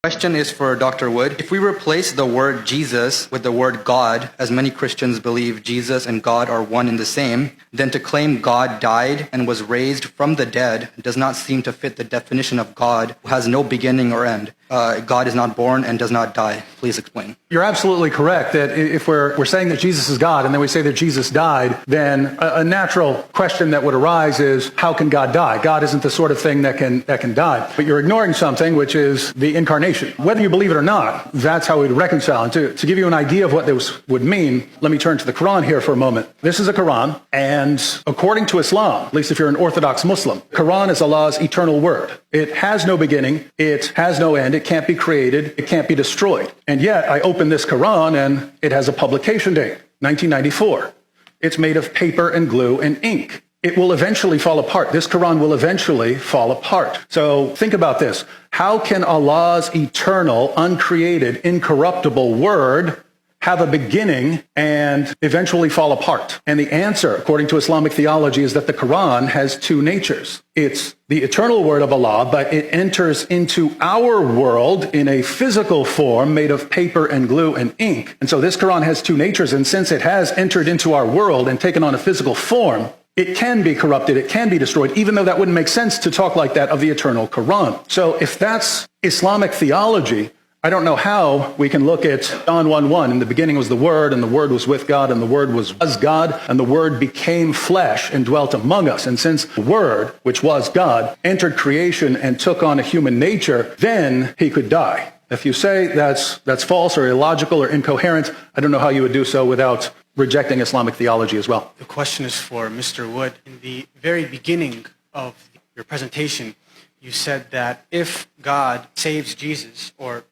Question is for Dr. Wood. If we replace the word Jesus with the word God, as many Christians believe Jesus and God are one and the same, then to claim God died and was raised from the dead does not seem to fit the definition of God, who has no beginning or end. God is not born and does not die. Please explain. You're absolutely correct that if we're saying that Jesus is God and then we say that Jesus died, then a natural question that would arise is, how can God die? God isn't the sort of thing that can die. But you're ignoring something, which is the incarnation. Whether you believe it or not, that's how we'd reconcile. And to give you an idea of what this would mean, let me turn to the Quran here for a moment. This is a Quran, and according to Islam, at least if you're an Orthodox Muslim, Quran is Allah's eternal word. It has no beginning, it has no end, it can't be created, it can't be destroyed. And yet, I open this Quran and it has a publication date, 1994. It's made of paper and glue and ink. It will eventually fall apart. This Quran will eventually fall apart. So think about this. How can Allah's eternal, uncreated, incorruptible word have a beginning and eventually fall apart? And the answer, according to Islamic theology, is that the Quran has two natures. It's the eternal word of Allah, but it enters into our world in a physical form made of paper and glue and ink. And so this Quran has two natures, and since it has entered into our world and taken on a physical form, it can be corrupted, it can be destroyed, even though that wouldn't make sense to talk like that of the eternal Quran. So if that's Islamic theology, I don't know how we can look at John 1:1. In the beginning was the Word, and the Word was with God, and the Word was God, and the Word became flesh and dwelt among us. And since the Word, which was God, entered creation and took on a human nature, then he could die. If you say that's false or illogical or incoherent, I don't know how you would do so without rejecting Islamic theology as well. The question is for Mr. Wood. In the very beginning of your presentation, you said that if God saves Jesus, or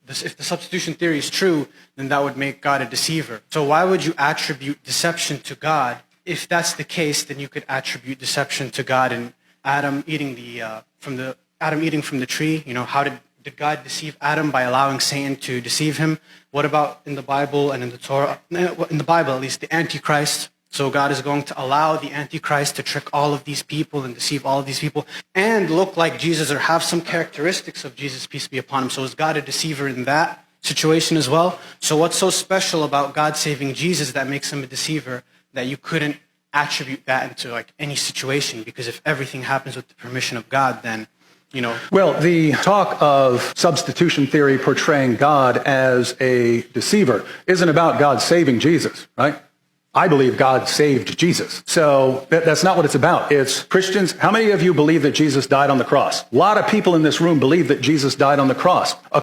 if the substitution theory is true, then that would make God a deceiver. So why would you attribute deception to God? If that's the case, then you could attribute deception to God and Adam eating from the tree. You know, how did God deceive Adam? By allowing Satan to deceive him. What about in the Bible and in the Torah? In the Bible, at least, the Antichrist. So God is going to allow the Antichrist to trick all of these people and deceive all of these people and look like Jesus or have some characteristics of Jesus, peace be upon him. So is God a deceiver in that situation as well? So what's so special about God saving Jesus that makes him a deceiver that you couldn't attribute that into like any situation? Because if everything happens with the permission of God, then Well, the talk of substitution theory portraying God as a deceiver isn't about God saving Jesus, right? I believe God saved Jesus. So that's not what it's about. It's Christians. How many of you believe that Jesus died on the cross? A lot of people in this room believe that Jesus died on the cross.